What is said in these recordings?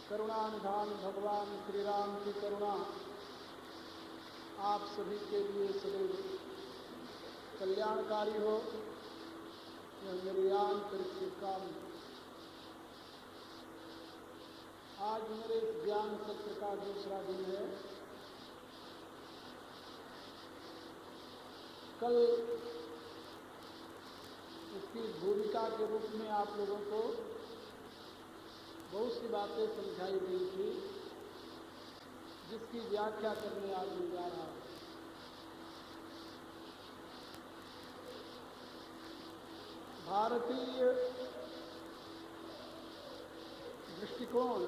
करुणानिधान भगवान श्री राम की करुणा आप सभी के लिए सदैव कल्याणकारी हो, यह मेरी आंतरिक शुभकामना। आज मेरे इस ज्ञान सत्र का दूसरा दिन है। कल इसकी भूमिका के रूप में आप लोगों को बहुत सी बातें समझाई गई थी, जिसकी व्याख्या करने आज मैं जा रहा हूँ। भारतीय दृष्टिकोण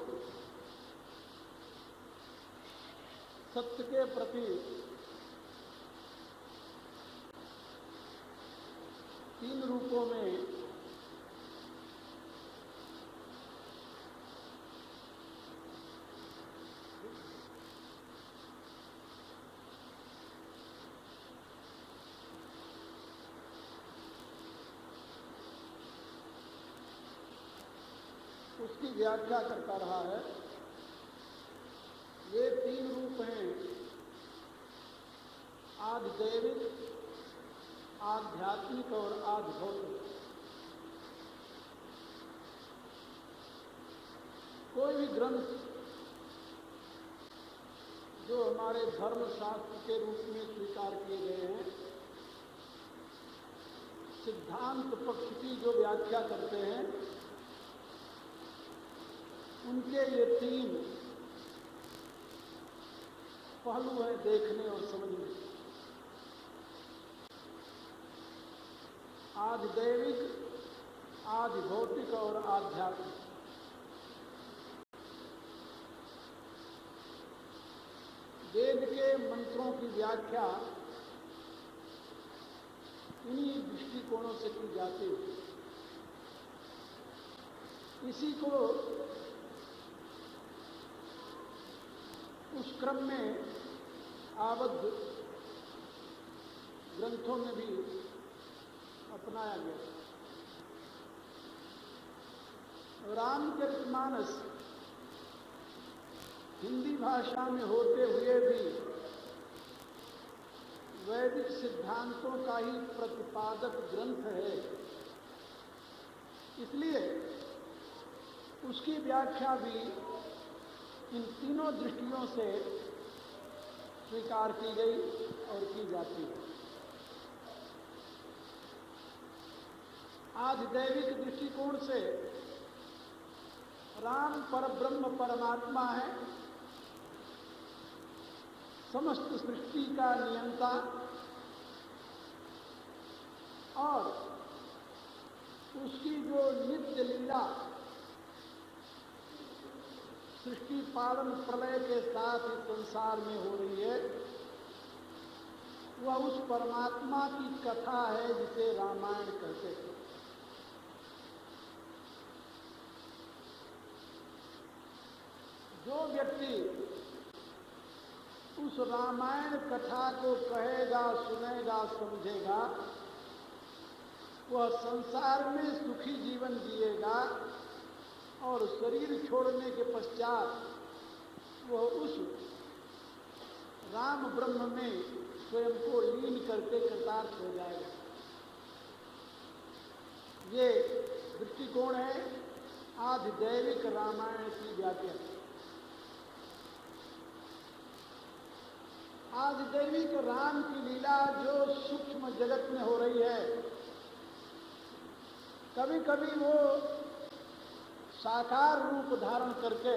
सत्य के प्रति तीन रूपों में उसकी व्याख्या करता रहा है। ये तीन रूप हैं, आदि दैविक, आध्यात्मिक और आदि भौतिक। कोई भी ग्रंथ जो हमारे धर्मशास्त्र के रूप में स्वीकार किए गए हैं, सिद्धांत पक्ष की जो व्याख्या करते हैं, उनके ये तीन पहलू हैं देखने और समझने। आदि दैविक, आदि भौतिक और आध्यात्मिक। वेद के मंत्रों की व्याख्या इन्हीं दृष्टिकोणों से की जाती है। इसी को उस क्रम में आबद्ध ग्रंथों में भी अपनाया गया। रामचरितमानस हिंदी भाषा में होते हुए भी वैदिक सिद्धांतों का ही प्रतिपादक ग्रंथ है, इसलिए उसकी व्याख्या भी इन तीनों दृष्टियों से स्वीकार की गई और की जाती है। आज दैविक दृष्टिकोण से राम परब्रह्म परमात्मा है, समस्त सृष्टि का नियंता, और उसकी जो नित्य लीला सृष्टि पालन प्रलय के साथ इस संसार में हो रही है, वह उस परमात्मा की कथा है जिसे रामायण कहते हैं। जो व्यक्ति उस रामायण कथा को कहेगा, सुनेगा, समझेगा, वह संसार में सुखी जीवन जिएगा और शरीर छोड़ने के पश्चात वह उस राम ब्रह्म में स्वयं को लीन करके कृतार्थ हो जाएगा। ये दृष्टिकोण है आदि दैविक रामायण की व्याख्या। आदि दैविक राम की लीला जो सूक्ष्म जगत में हो रही है, कभी कभी वो साकार रूप धारण करके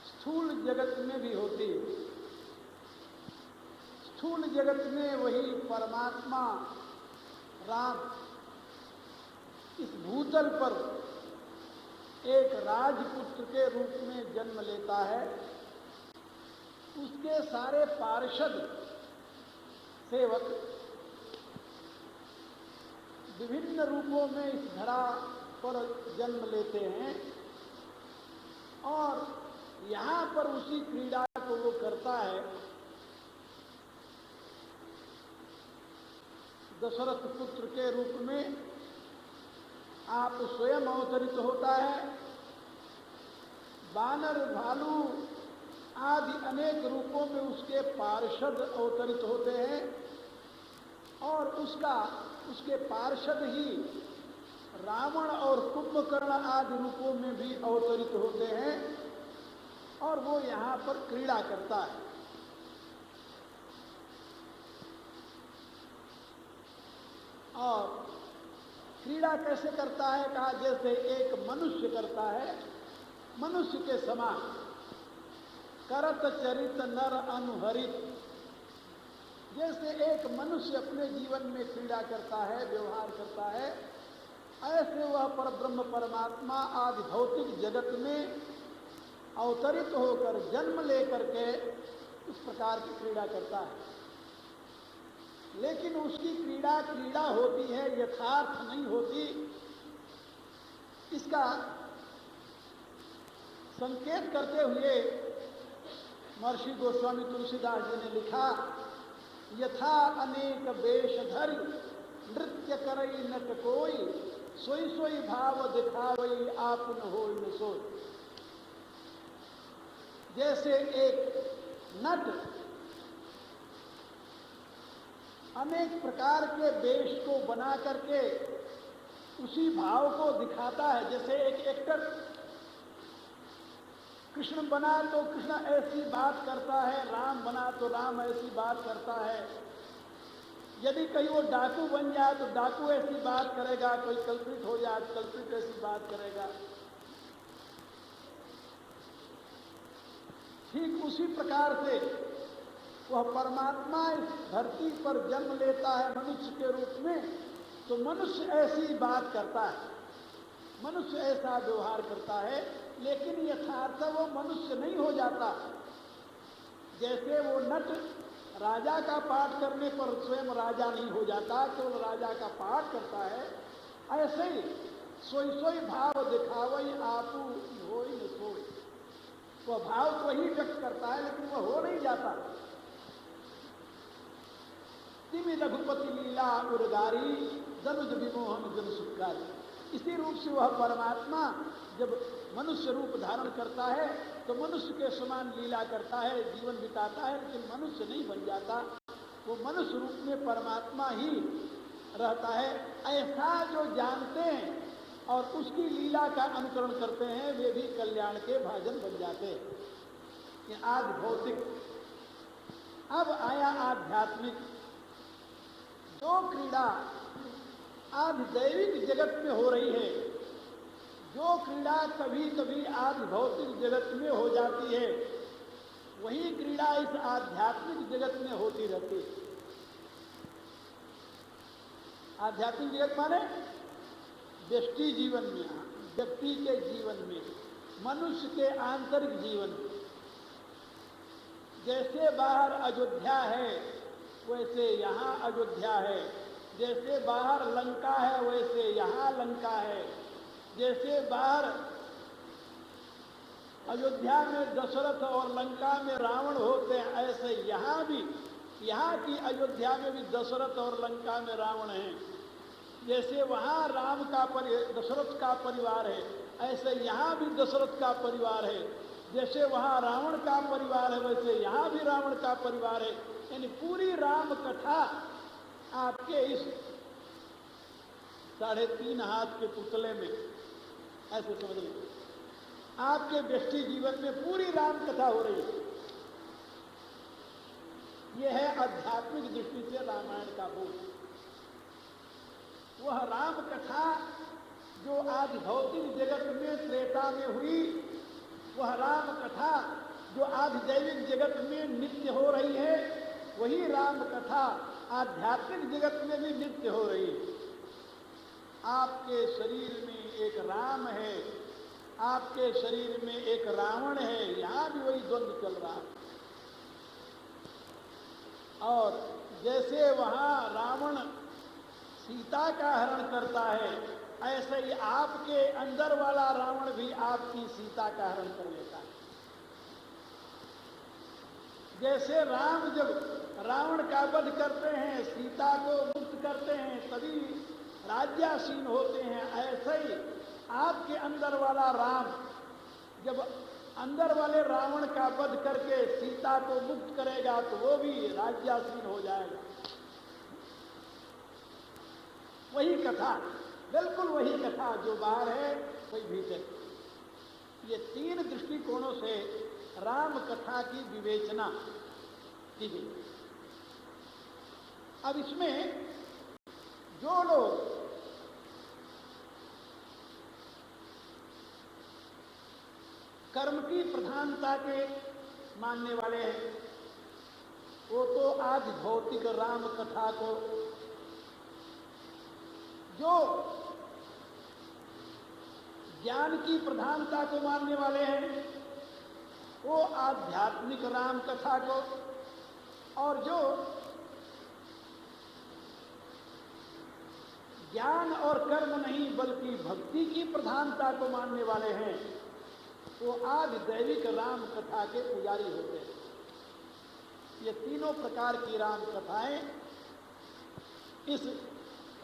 स्थूल जगत में भी होती है। स्थूल जगत में वही परमात्मा राम इस भूतल पर एक राजपुत्र के रूप में जन्म लेता है। उसके सारे पार्षद सेवक विभिन्न रूपों में इस धरा पर जन्म लेते हैं और यहाँ पर उसी क्रीड़ा को वो करता है। दशरथ पुत्र के रूप में आप स्वयं अवतरित होता है, बानर, भालू आदि अनेक रूपों में उसके पार्षद अवतरित होते हैं और उसके पार्षद ही रावण और कुंभकर्ण आदि रूपों में भी अवतरित होते हैं और वो यहाँ पर क्रीड़ा करता है। और क्रीड़ा कैसे करता है? कहा जैसे एक मनुष्य करता है, मनुष्य के समान करत चरित नर अनुहरित। जैसे एक मनुष्य अपने जीवन में क्रीड़ा करता है, व्यवहार करता है, ऐसे वह परब्रह्म परमात्मा आदि भौतिक जगत में अवतरित होकर जन्म लेकर के इस प्रकार की क्रीड़ा करता है। लेकिन उसकी क्रीड़ा क्रीड़ा होती है, यथार्थ नहीं होती। इसका संकेत करते हुए महर्षि गोस्वामी तुलसीदास जी ने लिखा, यथा अनेक वेश धरि नृत्य करई नट कोई, सोई सोई भाव दिखावई आपन होई न सोई। जैसे एक नट अनेक प्रकार के वेश को बना करके उसी भाव को दिखाता है। जैसे एक एक्टर कृष्ण बना तो कृष्ण ऐसी बात करता है, राम बना तो राम ऐसी बात करता है। यदि कहीं वो डाकू बन जाए तो डाकू ऐसी बात करेगा, कोई कल्प्रिट हो जाए तो कल्प्रिट ऐसी बात करेगा। ठीक उसी प्रकार से वह परमात्मा इस धरती पर जन्म लेता है मनुष्य के रूप में, तो मनुष्य ऐसी बात करता है, मनुष्य ऐसा व्यवहार करता है, लेकिन यथार्थ वो मनुष्य नहीं हो जाता। जैसे वो नट राजा का पाठ करने पर स्वयं राजा नहीं हो जाता, केवल राजा का पाठ करता है, ऐसे ही सोई सोई भाव दिखावई आपू होई न सोई। वह भाव तो वही व्यक्त करता है, लेकिन वह हो नहीं जाता। तिमि रघुपति लीला उर्गारी, जनुज विमोहन जन सुखकारी। इसी रूप से वह परमात्मा जब मनुष्य रूप धारण करता है तो मनुष्य के समान लीला करता है, जीवन बिताता है, लेकिन मनुष्य नहीं बन जाता। वो मनुष्य रूप में परमात्मा ही रहता है। ऐसा जो जानते हैं और उसकी लीला का अनुकरण करते हैं, वे भी कल्याण के भाजन बन जाते हैं। ये आज भौतिक। अब आया आध्यात्मिक। जो क्रीड़ा आज दैविक जगत में हो रही है, जो क्रीड़ा कभी कभी आज भौतिक जगत में हो जाती है, वही क्रीड़ा इस आध्यात्मिक जगत में होती रहती है। आध्यात्मिक जगत माने व्यष्टि जीवन में, व्यक्ति के जीवन में, मनुष्य के आंतरिक जीवन में। जैसे बाहर अयोध्या है वैसे यहाँ अयोध्या है, जैसे बाहर लंका है वैसे यहाँ लंका है, जैसे बाहर अयोध्या में दशरथ और लंका में रावण होते हैं, ऐसे यहाँ भी, यहाँ की अयोध्या में भी दशरथ और लंका में रावण हैं। जैसे वहाँ राम का दशरथ का परिवार है, ऐसे यहाँ भी दशरथ का परिवार है। जैसे वहाँ रावण का परिवार है, वैसे यहाँ भी रावण का परिवार है। यानी पूरी राम कथा आपके इस 3.5 हाथ के पुतले में, ऐसे समझ लीजिए, आपके व्यष्टि जीवन में पूरी राम कथा हो रही है। यह है आध्यात्मिक दृष्टि से रामायण का बोध। वह राम कथा जो आज भौतिक जगत में त्रेता में हुई, वह राम कथा जो आज दैविक जगत में नित्य हो रही है, वही राम कथा आध्यात्मिक जगत में भी नित्य हो रही है। आपके शरीर में एक राम है, आपके शरीर में एक रावण है, यहाँ भी वही द्वंद्व चल रहा है। और जैसे वहाँ रावण सीता का हरण करता है, ऐसे ही आपके अंदर वाला रावण भी आपकी सीता का हरण कर लेता है। जैसे राम जब रावण का वध करते हैं, सीता को मुक्त करते हैं, तभी राज्यासीन होते हैं, ऐसे ही आपके अंदर वाला राम जब अंदर वाले रावण का वध करके सीता को मुक्त करेगा तो वो भी राज्यासीन हो जाएगा। वही कथा, बिल्कुल वही कथा, जो बाहर है वही भीतर। ये 3 दृष्टिकोणों से राम कथा की विवेचना की गई। अब इसमें जो लोग कर्म की प्रधानता के मानने वाले हैं, वो तो आज भौतिक राम कथा को, जो ज्ञान की प्रधानता को मानने वाले हैं वो आध्यात्मिक राम कथा को, और जो ज्ञान और कर्म नहीं बल्कि भक्ति की प्रधानता को मानने वाले हैं वो आज दैविक राम कथा के पुजारी होते हैं। ये तीनों प्रकार की राम कथाएं इस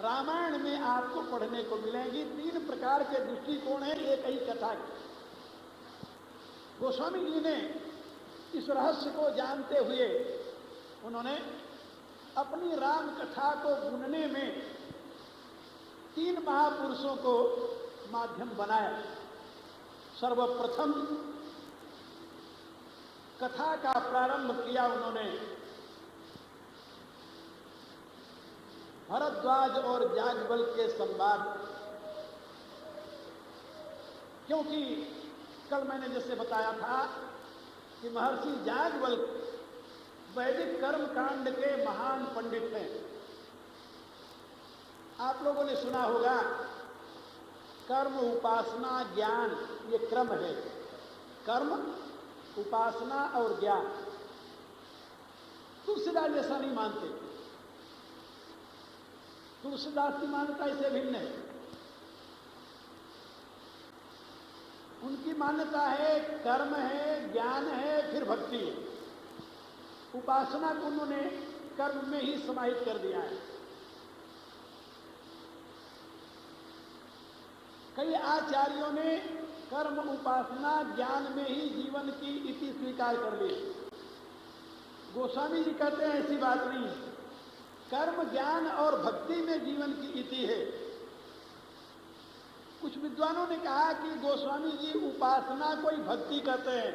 रामायण में आपको पढ़ने को मिलेंगी। 3 प्रकार के दृष्टिकोण हैं एक ही कथा के। गोस्वामी जी ने इस रहस्य को जानते हुए उन्होंने अपनी राम कथा को बुनने में 3 महापुरुषों को माध्यम बनाया। सर्वप्रथम कथा का प्रारंभ किया उन्होंने भरद्वाज और याज्ञवल्क्य के संवाद, क्योंकि कल मैंने जैसे बताया था कि महर्षि याज्ञवल्क्य वैदिक कर्म कांड के महान पंडित हैं। आप लोगों ने सुना होगा कर्म, उपासना, ज्ञान, ये क्रम है। कर्म, उपासना और ज्ञान। तुलसीदास जैसा नहीं मानते। तुलसीदास की मान्यता इससे भिन्न है। उनकी मान्यता है कर्म है, ज्ञान है, फिर भक्ति है। उपासना को उन्होंने कर्म में ही समाहित कर दिया है। कई आचार्यों ने कर्म, उपासना, ज्ञान में ही जीवन की इति स्वीकार कर ली। गोस्वामी जी कहते हैं ऐसी बात नहीं है। कर्म, ज्ञान और भक्ति में जीवन की इति है। कुछ विद्वानों ने कहा कि गोस्वामी जी उपासना को ही भक्ति कहते हैं,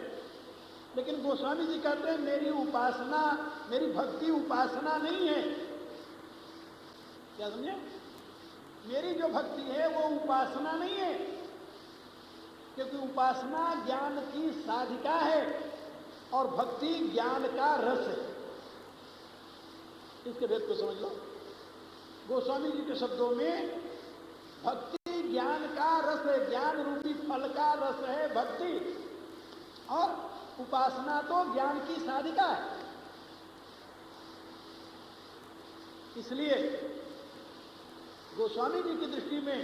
लेकिन गोस्वामी जी कहते हैं मेरी उपासना, मेरी भक्ति उपासना नहीं है। क्या समझे? मेरी जो भक्ति है वो उपासना नहीं है, क्योंकि उपासना ज्ञान की साधिका है और भक्ति ज्ञान का रस है। इसके भेद को समझ लो। गोस्वामी जी के शब्दों में भक्ति ज्ञान का रस है, ज्ञान रूपी फल का रस है भक्ति, और उपासना तो ज्ञान की साधिका है। इसलिए गोस्वामी जी की दृष्टि में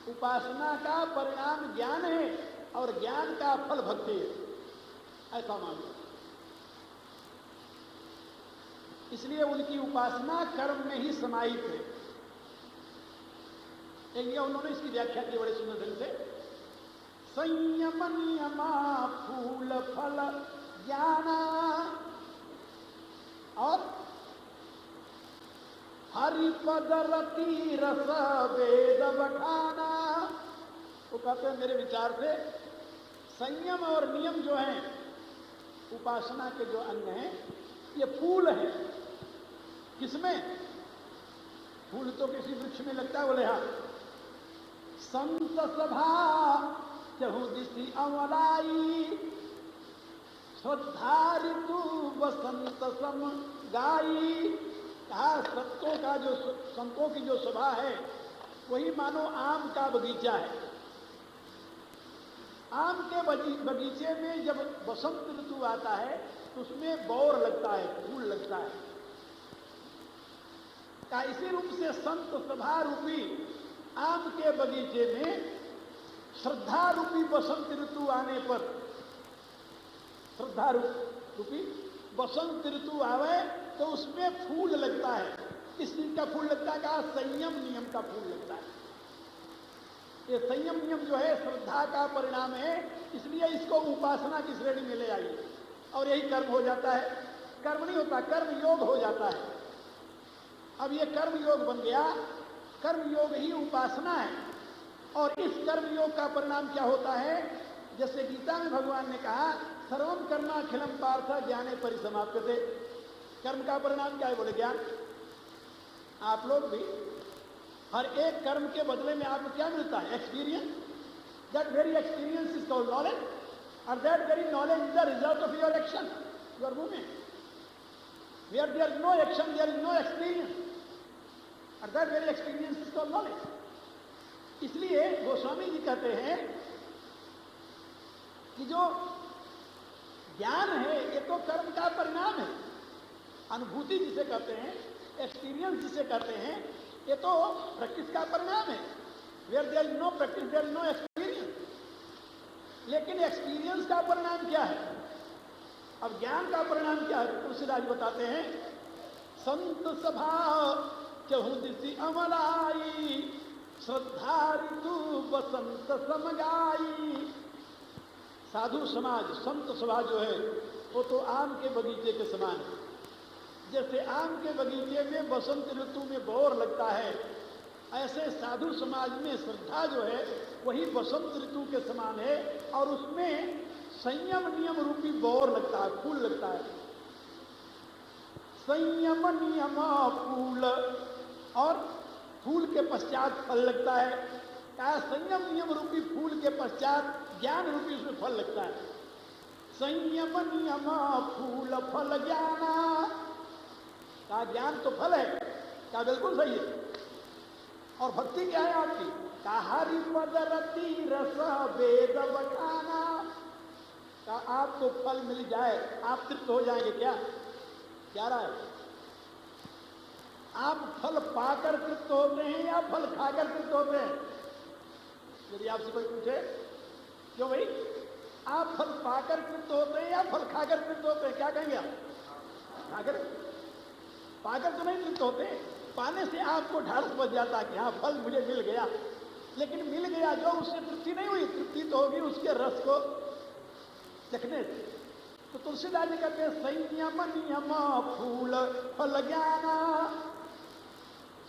उपासना का परिणाम ज्ञान है और ज्ञान का फल भक्ति है, ऐसा मान लो। इसलिए उनकी उपासना कर्म में ही समाहित है। एक उन्होंने इसकी व्याख्या की बड़े सुंदर ढंग से। संयम नियमा फूल फल ज्ञाना और हरिपद रति रस वेद बखाना। वो कहते हैं मेरे विचार से संयम और नियम जो हैं उपासना के जो अंग हैं ये फूल हैं। किसमें? फूल तो किसी वृक्ष में लगता है, बोले हाँ। संत सभा चहु दिशि अमलाई श्रद्धा ऋतु बसंत सम गाई। कहा संतों की जो सभा है वही मानो आम का बगीचा है। आम के बगीचे में जब बसंत ऋतु आता है तो उसमें बौर लगता है, फूल लगता है। का इसी रूप से संत सभा रूपी आम के बगीचे में श्रद्धा रूपी बसंत ऋतु आने पर, श्रद्धा रूपी बसंत ऋतु आवे तो उसमें फूल लगता है। किस चीज का फूल लगता है? कहा संयम नियम का फूल लगता है। ये संयम नियम जो है श्रद्धा का परिणाम है, इसलिए इसको उपासना की श्रेणी में ले आइए और यही कर्म हो जाता है। कर्म नहीं होता, कर्म योग हो जाता है। अब ये कर्म योग बन गया, कर्म योग ही उपासना है। और इस कर्म योग का परिणाम क्या होता है? जैसे गीता में भगवान ने कहा, सर्वम कर्माखिलम पार्थ ज्ञाने परिसमाप्यते। कर्म का परिणाम क्या है? बोले ज्ञान। आप लोग भी हर एक कर्म के बदले में आपको क्या मिलता है? Experience. That very experience is called knowledge, और that very knowledge is the result of your action, your movement. Where there is no action, there is no experience, और that very experience is called knowledge. इसलिए गोस्वामी जी कहते हैं कि जो ज्ञान है ये तो कर्म का परिणाम है। अनुभूति जिसे कहते हैं, एक्सपीरियंस जिसे कहते हैं, ये तो प्रैक्टिस का परिणाम है। Where there is no practice there is no experience. लेकिन एक्सपीरियंस का परिणाम क्या है? अब ज्ञान का परिणाम क्या है? तुलसीदास बताते हैं, संत सभा चहु दिशि अमलाई, श्रद्धा ऋतु बसंत समगाई। साधु समाज, संत सभा जो है वो तो आम के बगीचे के समान है। जैसे आम के बगीचे में बसंत ऋतु में बौर लगता है, ऐसे साधु समाज में श्रद्धा जो है वही बसंत ऋतु के समान है, और उसमें संयम नियम रूपी बौर लगता है, फूल लगता है। संयम नियम फूल, और फूल के पश्चात फल लगता है। क्या? संयम नियम रूपी फूल के पश्चात ज्ञान रूपी उसमें फल लगता है। संयम नियम फूल फल ज्ञाना। का ज्ञान तो फल है, क्या बिल्कुल सही है। और भक्ति क्या है आपकी? का हरि पद रति रस वेद बखाना। का आपको फल मिल जाए, आप तृप्त हो जाएंगे क्या? क्या रहा है? आप फल पाकर तृप्त होते हैं या फल खाकर तृप्त होते हैं? यदि आपसे कोई पूछे, क्यों भाई आप फल पाकर तृप्त होते हैं या फल खाकर तृप्त होते हैं, क्या कहेंगे आप? खाकर। पाकर तो नहीं तृप्त होते, पाने से आपको ढाढ़स बच जाता है कि हाँ फल मुझे मिल गया। लेकिन मिल गया जो, उससे तृप्ति नहीं हुई, तृप्ति तो होगी उसके रस को चखने से। तो तुलसीदास जी कहते हैं, संयम नियम फूल फल ज्ञाना।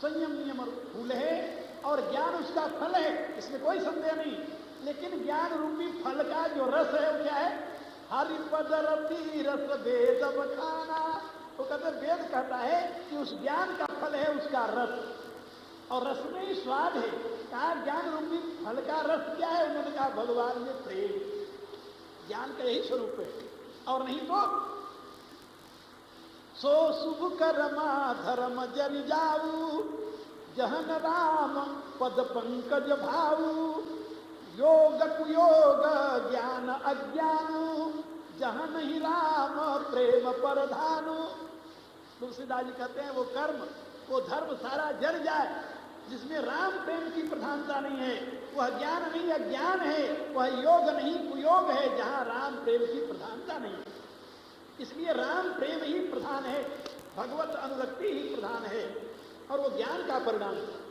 संयम नियम फूल है और ज्ञान उसका फल है, इसमें कोई संदेह नहीं। लेकिन ज्ञान रूपी फल का जो रस है वो क्या है? हरि पद रति रस वेद बखाना। वो कहते वेद कहता है कि उस ज्ञान का फल है उसका रस, और रस में ही स्वाद है। कहा ज्ञान रूपी फल का रस क्या है? उन्होंने कहा भगवान में प्रेम। ज्ञान का यही स्वरूप है, और नहीं तो सो शुभ कर्मा धर्म जरि जाऊ, जहन राम पद पंकज भाऊ। योग कुयोग ज्ञान अज्ञानु, जहाँ नहीं राम प्रेम परधानु। तुलसीदास जी कहते हैं वो कर्म, वो धर्म सारा जल जाए जिसमें राम प्रेम की प्रधानता नहीं है, वह ज्ञान नहीं अज्ञान है, वह योग नहीं कुयोग है जहाँ राम प्रेम की प्रधानता नहीं है। इसलिए राम प्रेम ही प्रधान है, भगवत अनुरक्ति ही प्रधान है, और वो ज्ञान का परिणाम है।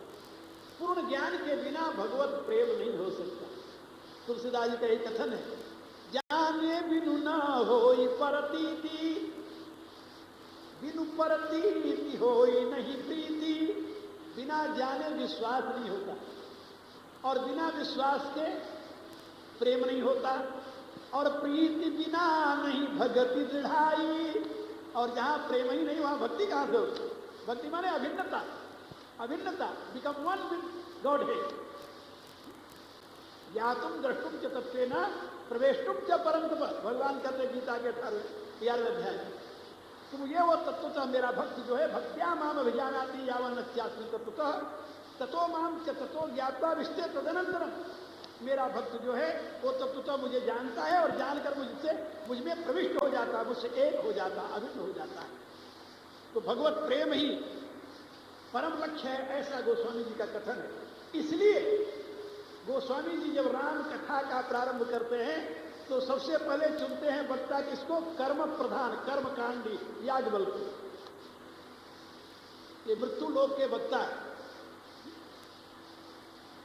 पूर्ण ज्ञान के बिना भगवत प्रेम नहीं हो सकता। तुलसीदास जी का एक कथन है, जाने बिनु न होई परतीति, बिनु परतीति होई नहीं प्रीति। बिना जाने विश्वास नहीं होता, और बिना विश्वास के प्रेम नहीं होता, और प्रीति बिना नहीं भक्ति दृढ़ाई। और जहाँ प्रेम ही नहीं वहाँ भक्ति कहाँ से होती? भक्ति माने अभिन्नता, अभिन्नता, बिकम वन विद गॉड है। या तुम द्रष्टुम च तत्वेन प्रवेशुम च परम तप। भगवान कहते गीता के 13वें अध्याय, तुम ये वो तत्वतः मेरा भक्त जो है, भक्त्या माम अभिजानाति यावन नस्यास्मि तत्वतः ततो माम च ततो ज्ञात्वा विष्टे तदनंतरम। मेरा भक्त जो है वो तत्वतः मुझे जानता है, और जानकर मुझसे मुझमें प्रविष्ट हो जाता है, मुझसे एक हो जाता, अभिन्न हो जाता है। तो भगवत प्रेम ही परम लक्ष्य है, ऐसा गोस्वामी जी का कथन है। इसलिए गोस्वामी जी जब राम कथा का प्रारंभ करते हैं तो सबसे पहले चुनते हैं वक्ता किसको? कर्म प्रधान, कर्मकांडी याज्ञवल्क्य। ये मृत्यु लोक के वक्ता है।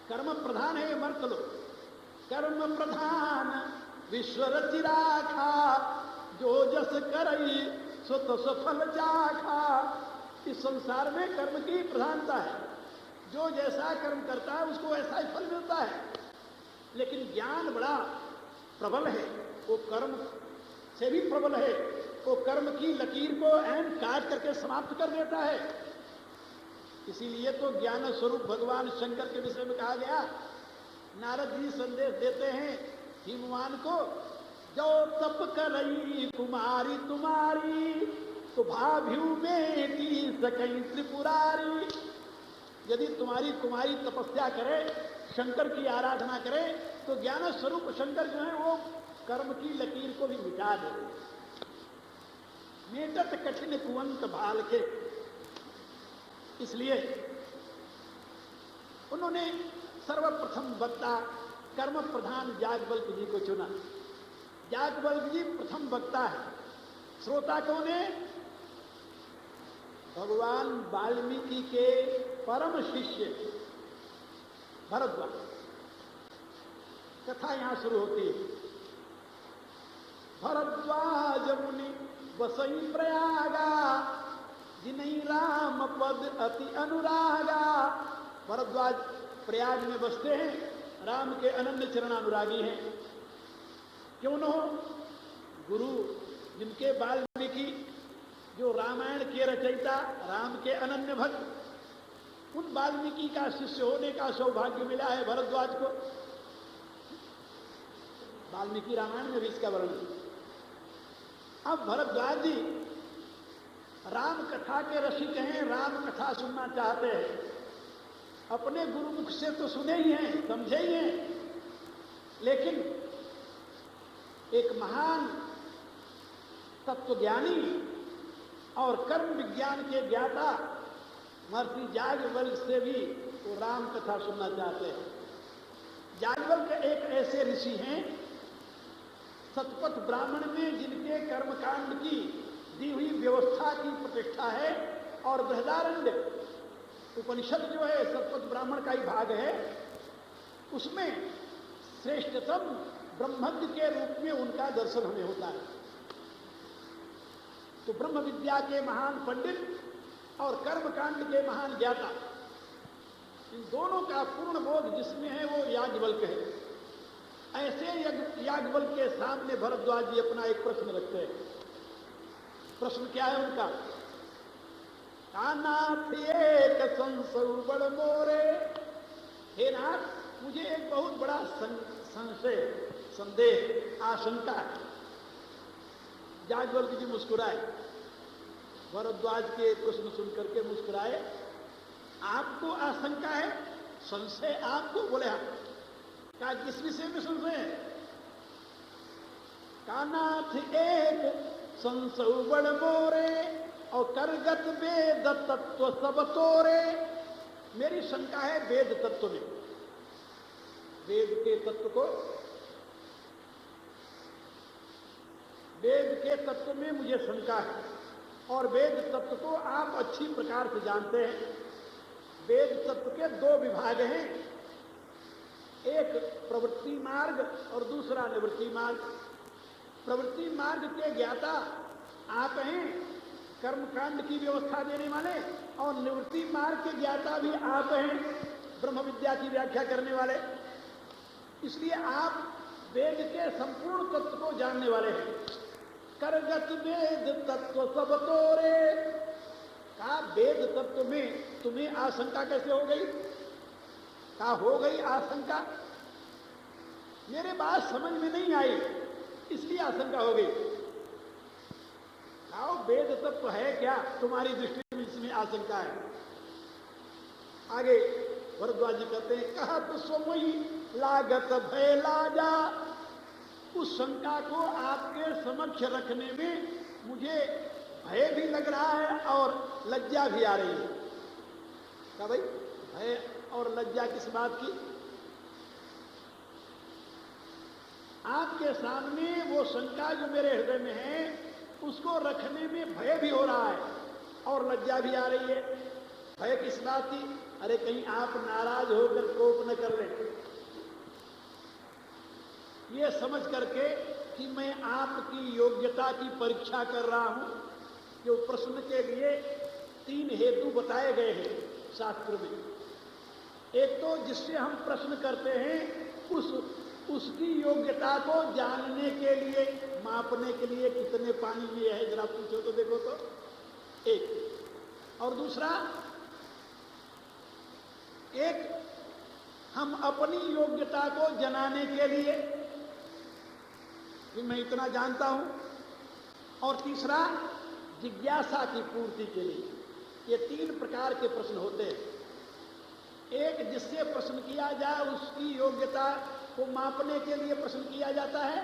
कर्म प्रधान है ये मर्त लो। कर्म प्रधान विश्व रचि राखा, जो जस करई सो तो सफल चाखा। इस संसार में कर्म की प्रधानता है, जो जैसा कर्म करता है उसको वैसा ही फल मिलता है। लेकिन ज्ञान बड़ा प्रबल है, वो कर्म से भी प्रबल है, वो कर्म की लकीर को ऐन काट करके समाप्त कर देता है। इसीलिए तो ज्ञान स्वरूप भगवान शंकर के विषय में कहा गया। नारद जी संदेश देते हैं हिमवान को, जो तप करई कुमारी तुम्हारी, तो भाभ्यू में दी सकई त्रिपुरारी। यदि तुम्हारी कुमारी तपस्या करे, शंकर की आराधना करे, तो ज्ञान स्वरूप शंकर जो है वो कर्म की लकीर को भी मिटा दे। मेटत कठिन कुंवंत भाल के। इसलिए उन्होंने सर्वप्रथम वक्ता कर्म प्रधान याज्ञवल्क्य जी को चुना। याज्ञवल्क्य जी प्रथम वक्ता है। श्रोता कौन है? भगवान वाल्मीकि के परम शिष्य भरद्वाज। कथा यहां शुरू होती है। भरद्वाज मुनि बसई प्रयागा, जिन्हीं राम पद अति अनुरागा। भरद्वाज प्रयाग में बसते हैं, राम के अनन्य चरणानुरागी हैं। क्यों न हो? गुरु जिनके वाल्मीकि जो रामायण के रचयिता, राम के अनन्य भक्त, उन वाल्मीकि का शिष्य होने का सौभाग्य मिला है भरद्वाज को। वाल्मीकि रामायण में भी इसका वर्णन। अब भरद्वाज जी राम कथा के रसिक हैं, राम कथा सुनना चाहते हैं। अपने गुरुमुख से तो सुने ही हैं, समझे ही हैं, लेकिन एक महान तत्वज्ञानी और कर्म विज्ञान के ज्ञाता महर्षि याज्ञवल्क्य से भी वो राम कथा सुनना चाहते हैं। याज्ञवल्क्य एक ऐसे ऋषि हैं शतपथ ब्राह्मण में जिनके कर्मकांड की दी हुई व्यवस्था की प्रतिष्ठा है, और बृहदारण्य उपनिषद जो है शतपथ ब्राह्मण का ही भाग है, उसमें श्रेष्ठतम ब्रह्मज्ञ के रूप में उनका दर्शन हमें होता है। तो ब्रह्म विद्या के महान पंडित और कर्मकांड के महान ज्ञाता, इन दोनों का पूर्ण बोध जिसमें है वो याज्ञवल्क्य है। ऐसे याज्ञवल्क्य के सामने भरद्वाज जी अपना एक प्रश्न रखते हैं। प्रश्न क्या है उनका? कानाथ एक संशय बड़ मोरे। हे नाथ, मुझे एक बहुत बड़ा संशय, संदेह, आशंका है। याज्ञवल्क्य जी मुस्कुराए, भरद्वाज के प्रश्न सुनकर के मुस्कुराए। आपको आशंका है, संशय आपको? बोले हाँ। क्या किस विषय में संशय है? कानाथ एक संशय बड़ मोरे, और करगत वेद तत्व सब तोरे। मेरी शंका है वेद तत्व में, वेद के तत्व को, वेद के तत्व में मुझे शंका है। और वेद तत्व को आप अच्छी प्रकार से जानते हैं। वेद तत्व के दो विभाग हैं, एक प्रवृत्ति मार्ग और दूसरा निवृत्ति मार्ग। प्रवृत्ति मार्ग के ज्ञाता आप हैं, कर्मकांड की व्यवस्था देने वाले, और निवृत्ति मार्ग के ज्ञाता भी आप हैं, ब्रह्म विद्या की व्याख्या करने वाले। इसलिए आप वेद के संपूर्ण तत्व को जानने वाले हैं। करगत वेद तत्व सब तोरे। कहा वेद तत्व में तुम्हें आशंका कैसे हो गई? कहा हो गई आशंका, मेरे बात समझ में नहीं आई, इसलिए आशंका हो गई। आओ वेद तत्व है क्या तुम्हारी दृष्टि में, इसमें आशंका है? आगे भरद्वाज जी कहते हैं, कहा तो स्वमयी लागत भय लाजा। उस शंका को आपके समक्ष रखने में मुझे भय भी लग रहा है और लज्जा भी आ रही है। क्या भाई, भय और लज्जा किस बात की? आपके सामने वो शंका जो मेरे हृदय में है उसको रखने में भय भी हो रहा है और लज्जा भी आ रही है। भय किस बात की? अरे कहीं आप नाराज होकर कोप न कर लें। ये समझ करके कि मैं आपकी योग्यता की परीक्षा कर रहा हूं, जो प्रश्न के लिए 3 हेतु बताए गए हैं शास्त्र में। एक तो जिससे हम प्रश्न करते हैं उसकी योग्यता को जानने के लिए, मापने के लिए कितने पानी में है जरा पूछो तो देखो तो, एक। और दूसरा, एक हम अपनी योग्यता को जनाने के लिए कि मैं इतना जानता हूं, और तीसरा जिज्ञासा की पूर्ति के लिए। ये 3 प्रकार के प्रश्न होते हैं। एक जिससे प्रश्न किया जाए उसकी योग्यता को मापने के लिए प्रश्न किया जाता है,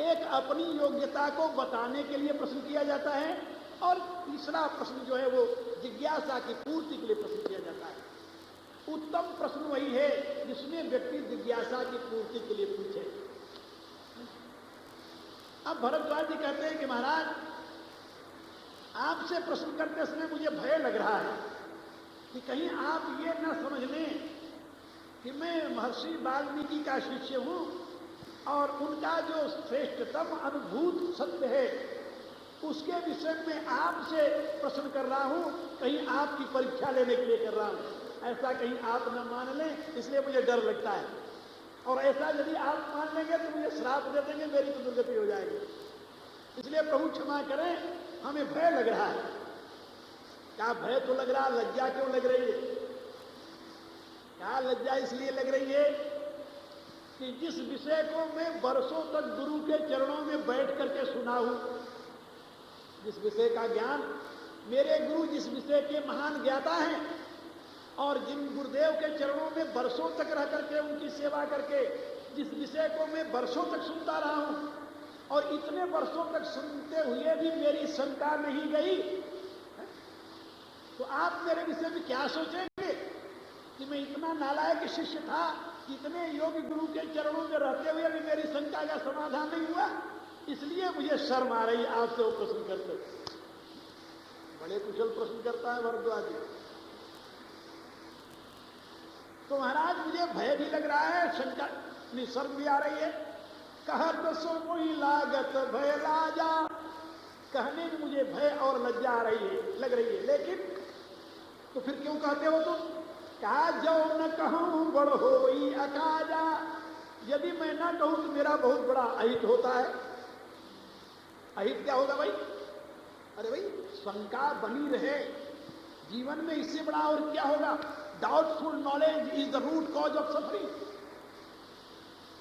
एक अपनी योग्यता को बताने के लिए प्रश्न किया जाता है, और तीसरा प्रश्न जो है वो जिज्ञासा की पूर्ति के लिए प्रश्न किया जाता है। उत्तम प्रश्न वही है जिसमें व्यक्ति जिज्ञासा की पूर्ति के लिए पूछे। अब भरद्वाज जी कहते हैं कि महाराज, आपसे प्रश्न करते समय मुझे भय लग रहा है कि कहीं आप ये न समझ लें कि मैं महर्षि वाल्मीकि का शिष्य हूं और उनका जो श्रेष्ठतम अनुभूत सत्य है उसके विषय में आपसे प्रश्न कर रहा हूं, कहीं आपकी परीक्षा लेने के लिए कर रहा हूं। ऐसा कहीं आप न मान लें, इसलिए मुझे डर लगता है। और ऐसा यदि आप मान लेंगे तो मुझे श्राप दे देंगे, मेरी तो दुर्गति हो जाएगी। इसलिए प्रभु क्षमा करें, हमें भय लग रहा है। क्या भय तो लग रहा, लज्जा क्यों लग रही है? क्या लज्जा इसलिए लग रही है कि जिस विषय को मैं वर्षों तक गुरु के चरणों में बैठ करके सुना हूं, जिस विषय का ज्ञान मेरे गुरु जिस विषय के महान ज्ञाता हैं और जिन गुरुदेव के चरणों में वर्षों तक रह करके उनकी सेवा करके जिस विषय को मैं वर्षों तक सुनता रहा हूं, और इतने वर्षों तक सुनते हुए भी मेरी शंका नहीं गई, तो आप मेरे विषय में क्या सोचेंगे कि मैं इतना नालायक शिष्य था, इतने योग्य गुरु के चरणों में रहते हुए भी मेरी शंका का समाधान नहीं हुआ। इसलिए मुझे शर्म आ रही आपसे वो प्रश्न करते। बड़े कुशल प्रश्न करता है भरद्वाज जी। तो महाराज मुझे भय भी लग रहा है, शंका शर्म भी आ रही है। कहत सो कोई लागत भय लाजा, कहने में मुझे भय और लज्जा आ रही है, लग रही है। लेकिन तो फिर क्यों कहते हो तुम? कहा जो न कहूं बड़ होई अकाजा, यदि मैं ना कहूं तो मेरा बहुत बड़ा अहित होता है। अहित क्या होगा भाई? अरे भाई, शंका बनी रहे जीवन में, इससे बड़ा और क्या होगा? Doubtful knowledge is the root cause of suffering.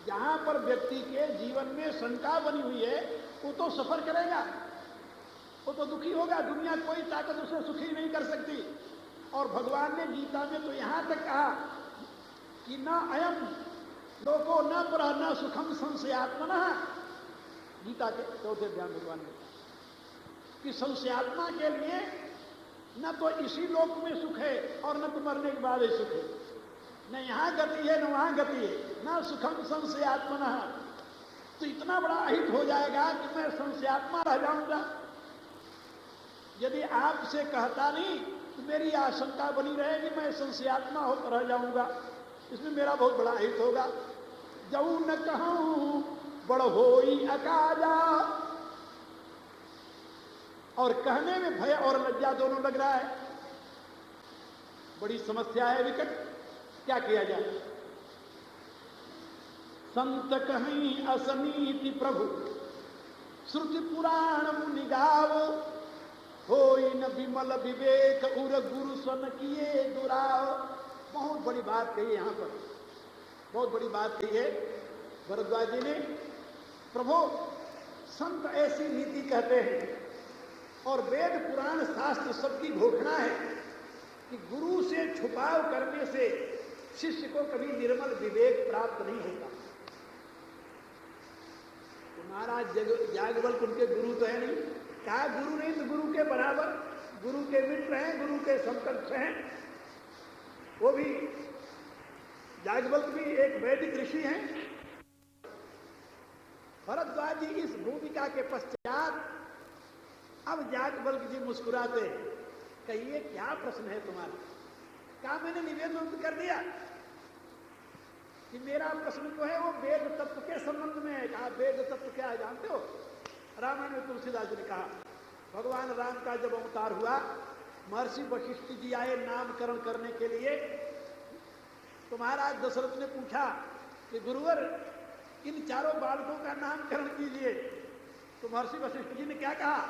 जहां पर व्यक्ति के जीवन में शंका बनी हुई है वो तो सफर करेगा, वो तो दुखी होगा। दुनिया कोई ताकत उसे सुखी नहीं कर सकती। और भगवान ने गीता में तो यहां तक कहा कि न अयम लोको न पर न सुखम संशयात्मना। गीता के 4थे अध्याय भगवान ने कि संशयात्मा के लिए न तो इसी लोक में सुख है और न तो मरने के बाद ही सुख है। न यहां गति है न वहां गति है, न सुखम संशयात्मना। तो इतना बड़ा अहित हो जाएगा कि मैं संशयात्मा रह जाऊंगा। यदि आपसे कहता नहीं तो मेरी आशंका बनी रहेगी, मैं संशयात्मा होकर रह जाऊंगा, इसमें मेरा बहुत बड़ा अहित होगा। जऊ न कहूं बड़ होई अकाजा, और कहने में भय और लज्जा दोनों लग रहा है। बड़ी समस्या है, विकट। क्या किया जाए? संत कहीं असनीति प्रभु, श्रुति पुराण मुनि गावो, होई न विमल विवेक उर गुरु सन किए दुराव। बहुत बड़ी बात कही यहां पर, बहुत बड़ी बात कही है भरद्वाज जी ने। प्रभु, संत ऐसी नीति कहते हैं और वेद पुराण शास्त्र सबकी घोषणा है कि गुरु से छुपाव करने से शिष्य को कभी निर्मल विवेक प्राप्त नहीं होता। तो महाराज याज्ञवल्क्य उनके गुरु तो है नहीं, कहा गुरु नहीं तो गुरु के बराबर, गुरु के मित्र हैं, गुरु के समकक्ष हैं। वो भी याज्ञवल्क्य भी एक वैदिक ऋषि हैं। भरद्वाज जी इस भूमिका के पश्चात अब याज्ञवल्क्य जी मुस्कुराते हैं। कहिए क्या प्रश्न है तुम्हारा? कहा मैंने निवेदन कर दिया कि मेरा प्रश्न जो है वो वेद तत्व के संबंध में है। कहा वेद तत्व क्या है जानते हो? रामायण में तुलसीदास जी ने कहा भगवान राम का जब अवतार हुआ, महर्षि वशिष्ठ जी आए नामकरण करने के लिए, तो महाराज दशरथ ने पूछा कि गुरुवर इन चारों बालकों का नामकरण कीजिए। तो महर्षि वशिष्ठ जी ने क्या कहा?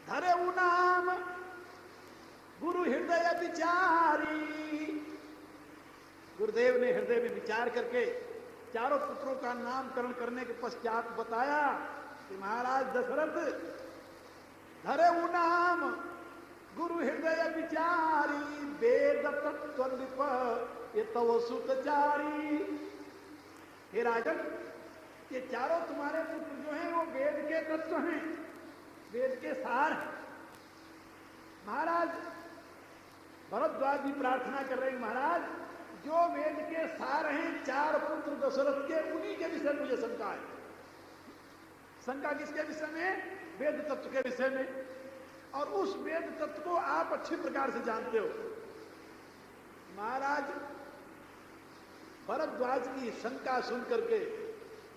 धरे उ नाम गुरु हृदय विचारी। गुरुदेव ने हृदय में विचार करके चारों पुत्रों का नामकरण करने के पश्चात बताया कि महाराज दशरथ, धरे उ नाम गुरु हृदय विचारी, वेद तत्व नृप ये तव सुतचारी। हे राजन, ये चारों तुम्हारे पुत्र जो हैं वो वेद के तत्व हैं, वेद के सार हैं। महाराज भरद्वाज जी प्रार्थना कर रहे हैं, महाराज जो वेद के सार हैं चार पुत्र दशरथ के, उन्हीं के विषय में मुझे शंका है। शंका किसके विषय में? वेद तत्व के विषय में। और उस वेद तत्व को आप अच्छी प्रकार से जानते हो। महाराज भरद्वाज की शंका सुन करके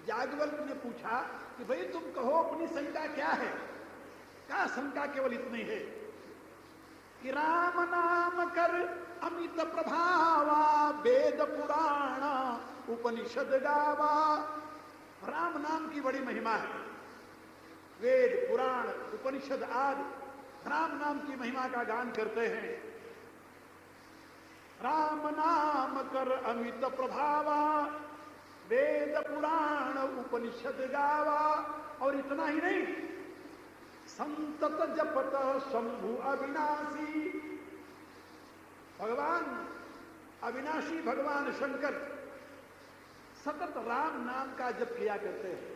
याज्ञवल्क्य ने पूछा कि भाई तुम कहो अपनी शंका क्या है? क्या शंका केवल इतनी है कि राम नाम कर अमित प्रभावा, वेद पुराण उपनिषद गावा। राम नाम की बड़ी महिमा है। वेद पुराण उपनिषद आदि राम नाम की महिमा का गान करते हैं। राम नाम कर अमित प्रभावा, वेद पुराण उपनिषद गावा। और इतना ही नहीं, संतत जपत शंभु अविनाशी। भगवान अविनाशी भगवान शंकर सतत राम नाम का जप किया करते हैं।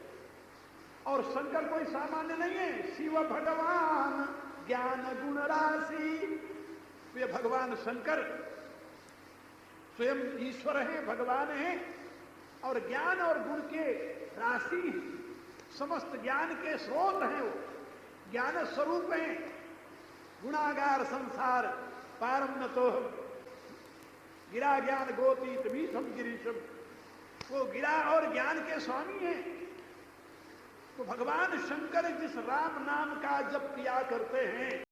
और शंकर कोई सामान्य नहीं है, शिव भगवान ज्ञान गुण राशि। वे भगवान शंकर स्वयं ईश्वर हैं, भगवान हैं, और ज्ञान और गुण के राशि हैं। समस्त ज्ञान के स्रोत हैं, वो ज्ञान स्वरूप हैं। गुणागार संसार पारम तो गिरा ज्ञान गोतीत भीषम गिरीशम। वो गिरा और ज्ञान के स्वामी हैं। तो भगवान शंकर जिस राम नाम का जप किया करते हैं,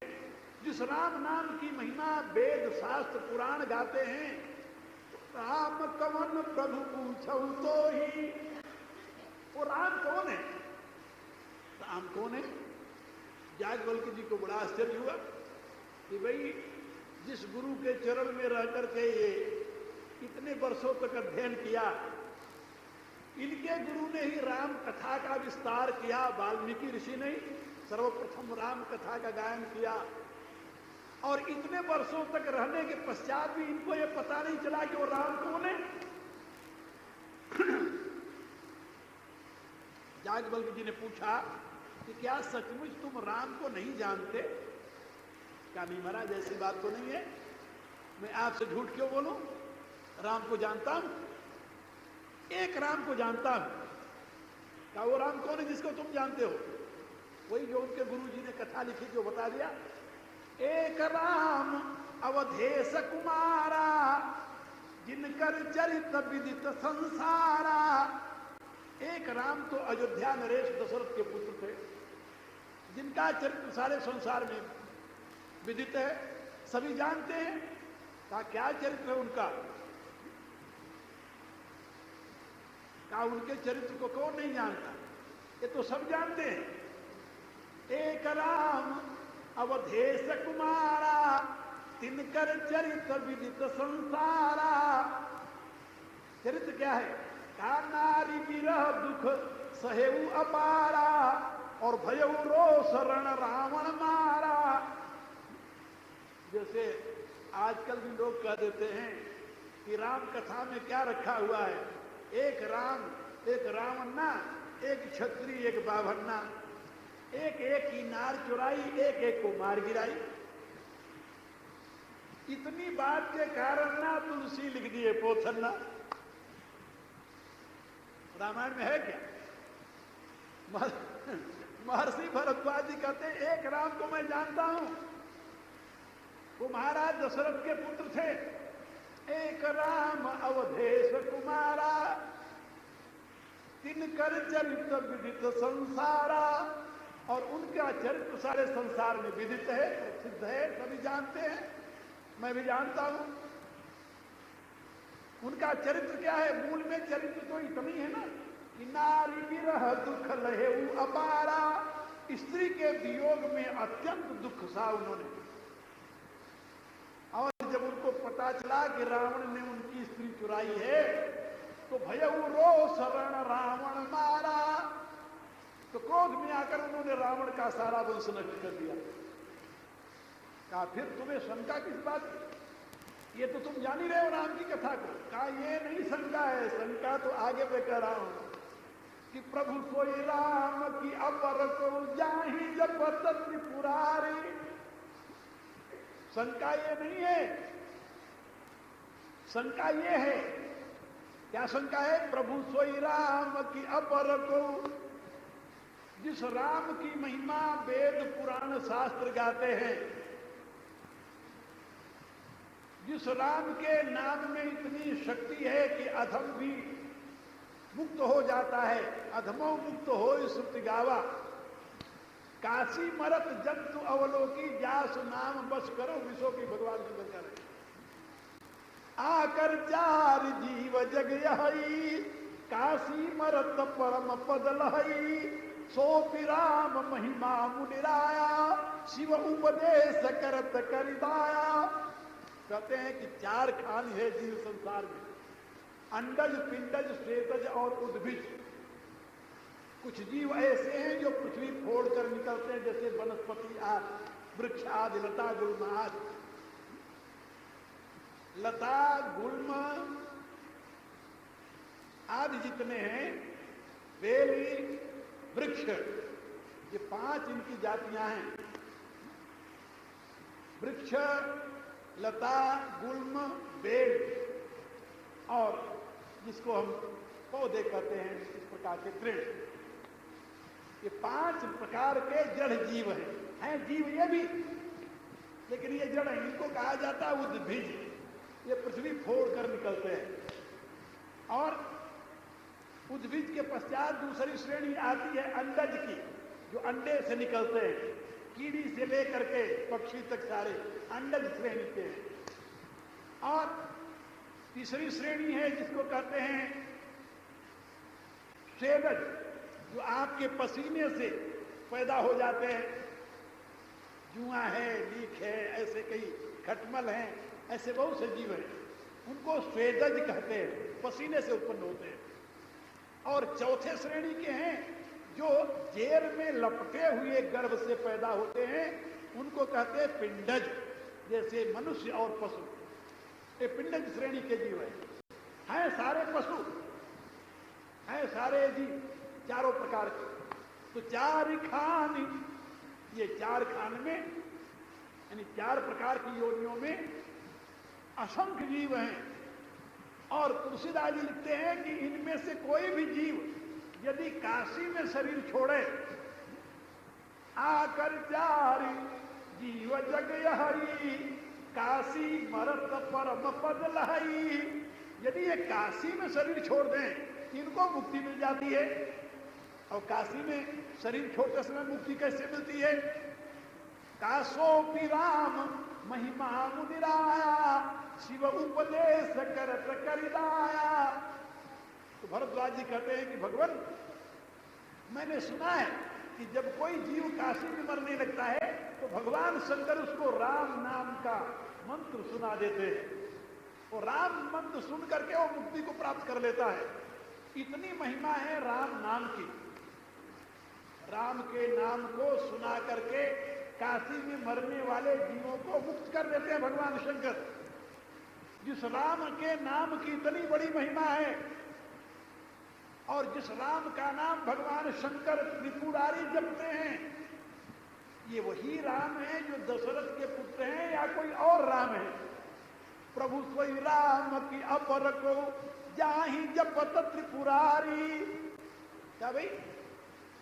जिस राम नाम की महिमा वेद शास्त्र पुराण गाते हैं, राम कवन प्रभु पूछो तो ही। वो राम कौन है? राम कौन है? याज्ञवल्क्य जी को बड़ा आश्चर्य हुआ कि भाई जिस गुरु के चरण में रह करके ये इतने वर्षों तक अध्ययन किया, इनके गुरु ने ही राम कथा का विस्तार किया। वाल्मीकि ऋषि ने सर्वप्रथम राम कथा का गायन किया, और इतने वर्षों तक रहने के पश्चात भी इनको ये पता नहीं चला कि वो राम कौन है। याज्ञवल्क्य जी ने पूछा कि क्या सचमुच तुम राम को नहीं जानते? क्या नहीं महाराज, ऐसी बात तो नहीं है, मैं आपसे झूठ क्यों बोलूं? राम को जानता हूं, एक राम को जानता हूं। क्या वो राम कौन है जिसको तुम जानते हो? वही जो उनके गुरु जी ने कथा लिखी, जो बता दिया। एक राम अवधेश कुमारा, जिनकर चरित विदित संसारा। एक राम तो अयोध्या नरेश दशरथ के पुत्र थे, जिनका चरित्र सारे संसार में विदित है, सभी जानते हैं। का क्या चरित्र है उनका? का उनके चरित्र को कौन नहीं जानता? ये तो सब जानते हैं। एक राम अवधेश कुमारा, तिनकर चरित्र विदित संसारा। चरित्र क्या है? का नारी विरह दुख सहेऊ अपारा, और भयऊ रोष रण रावण मारा। जैसे आजकल भी लोग कह देते हैं कि राम कथा में क्या रखा हुआ है? एक राम, एक रावणना, एक क्षत्रिय, एक बाभन्ना, एक एक की नार चुराई, एक एक को मार गिराई। इतनी बात के कारण ना तुलसी लिख दिए पोथन्ना। रामायण में है क्या? महर्षि भरद्वाज जी कहते हैं एक राम को मैं जानता हूं, वो महाराज दशरथ के पुत्र थे, एक राम अवधेश कुमारा, तिनकर चरित्र विदित संसारा। और उनका चरित्र सारे संसार में विदित है, प्रसिद्ध है, सभी जानते हैं, मैं भी जानता हूं। उनका चरित्र क्या है? मूल में चरित्र तो इतनी है ना कि नारी विरह दुख लहेऊ अपारा, स्त्री के वियोग में अत्यंत दुख सा उन्होंने। और जब उनको पता चला कि रावण ने उनकी स्त्री चुराई है तो भयऊ रो शरण रावण मारा, तो क्रोध में आकर उन्होंने रावण का सारा वंश नष्ट कर दिया। कहा फिर तुम्हें शंका किस बात की? ये तो तुम जान ही रहे हो राम की कथा को। कहा ये नहीं शंका है, शंका तो आगे मैं कह रहा हूं कि प्रभु सोई राम की अपर को जाहि जब त्रिपुरारी। शंका ये नहीं है, शंका ये है, क्या शंका है? प्रभु सोई राम की अपर को, जिस राम की महिमा वेद पुराण शास्त्र गाते हैं, जिस राम के नाम में इतनी शक्ति है कि अधम भी मुक्त हो जाता है, अधमो मुक्त हो श्रुति गावा। काशी मरत जंतु अवलोकी, जासु नाम बस करो विशो की भगवान की बचा रहे। आकर चार जीव जग यही, काशी मरत परम पद लहई। सोपि राम महिमा मुनिराया, शिव उपदेश करत करिदाया। कहते हैं कि चार खान है जीव संसार में, अंडज, पिंडज, श्वेतज और उद्भिज। कुछ जीव ऐसे हैं जो पृथ्वी फोड़कर निकलते हैं, जैसे वनस्पति आदि, वृक्ष आदि, लता गुल्म आदि। लता गुल्म आदि जितने हैं, बेली, वृक्ष, ये पांच इनकी जातियां हैं। वृक्ष, लता, गुल्म, बेल और जिसको हम पौधे कहते हैं, इस प्रकार के तृण। ये पांच प्रकार के जड़ जीव हैं जीव ये भी, लेकिन ये जड़ है, इनको कहा जाता है उद्भिज। ये पृथ्वी फोड़ कर निकलते हैं। और उद्भिज के पश्चात दूसरी श्रेणी आती है अंडज की, जो अंडे से निकलते हैं, कीड़ी से लेकर के पक्षी तक सारे अंडज श्रेणी के हैं। और तीसरी श्रेणी है जिसको कहते हैं स्वेदज, जो आपके पसीने से पैदा हो जाते हैं। जुआ है, लीख है, ऐसे कई खटमल हैं, ऐसे बहुत से जीव हैं, उनको स्वेदज कहते हैं, पसीने से उत्पन्न होते हैं। और चौथे श्रेणी के हैं जो जेर में लपटे हुए गर्भ से पैदा होते हैं, उनको कहते हैं पिंडज, जैसे मनुष्य और पशु। ये पिंडज श्रेणी के जीव हैं सारे पशु, हैं सारे जीव, चारों प्रकार के। तो चार खान, ये चार खान में यानी चार प्रकार की योनियों में असंख्य जीव हैं। और तुलसीदास जी लिखते हैं कि इनमें से कोई भी जीव यदि काशी में शरीर छोड़े, आकर चार जीव जग हरी, काशी मरत परम पद लहई। यदि ये काशी में शरीर छोड़ दें, इनको मुक्ति मिल जाती है। और काशी में शरीर छोड़ते समय मुक्ति कैसे मिलती है? काशोपि राम महिमा मुनिराया, शिव उपदेश करत करिदाया। तो भरद्वाज जी कहते हैं कि भगवान, मैंने सुना है कि जब कोई जीव काशी में मरने लगता है तो भगवान शंकर उसको राम नाम का मंत्र सुना देते हैं। और राम मंत्र सुन करके वो मुक्ति को प्राप्त कर लेता है। इतनी महिमा है राम नाम की। राम के नाम को सुना करके काशी में मरने वाले जीवों को मुक्त कर देते हैं भगवान शंकर। जिस राम के नाम की इतनी बड़ी महिमा है, और जिस राम का नाम भगवान शंकर त्रिपुरारी जपते हैं, ये वही राम है जो दशरथ के पुत्र हैं या कोई और राम है? प्रभु सोई राम की अपर को जाहि जपत त्रिपुरारी। क्या भाई,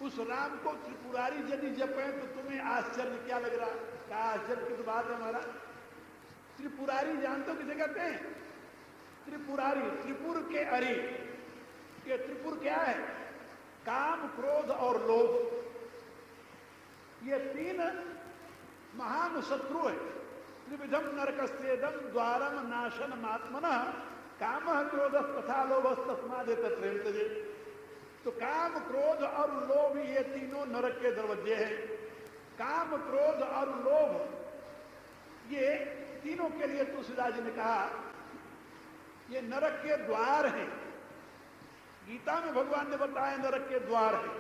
उस राम को त्रिपुरारी यदि जपे तो तुम्हें आश्चर्य क्या लग रहा? क्या आश्चर्य की तो बात है हमारा। त्रिपुरारी जानते हो किसे कहते हैं? त्रिपुरारी, त्रिपुर के अरि। ये त्रिपुर क्या है? काम, क्रोध और लोभ। ये तीन महान शत्रु है। त्रिविधम नरकस्येदम द्वारम नाशनमात्मनः कामः क्रोधः तथा लोभः तस्मादेतत्त्रयं त्यजेत्। तो काम, क्रोध और लोभ ये तीनों नरक के दरवाजे हैं। काम, क्रोध और लोभ ये तीनों के लिए तुलसीदास जी ने कहा ये नरक के द्वार हैं। गीता में भगवान ने बताया नरक के द्वार हैं।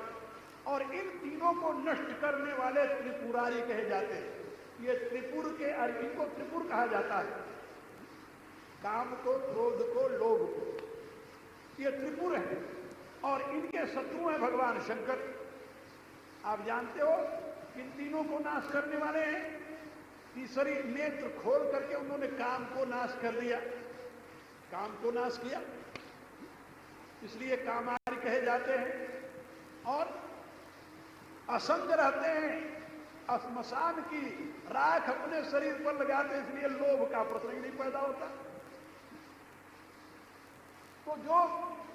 और इन तीनों को नष्ट करने वाले त्रिपुरारी कहे जाते हैं। ये त्रिपुर के अर्घी को त्रिपुर कहा जाता है। काम को, क्रोध को, लोभ को, ये त्रिपुर है। और इनके शत्रु हैं भगवान शंकर। आप जानते हो इन तीनों को नाश करने वाले हैं। तीसरी नेत्र खोल करके उन्होंने काम को नाश कर दिया, काम को नाश किया, इसलिए कामारी कहे जाते हैं। और असंग रहते हैं, श्मशान की राख अपने शरीर पर लगाते, इसलिए लोभ का प्रश्न ही नहीं पैदा होता। तो जो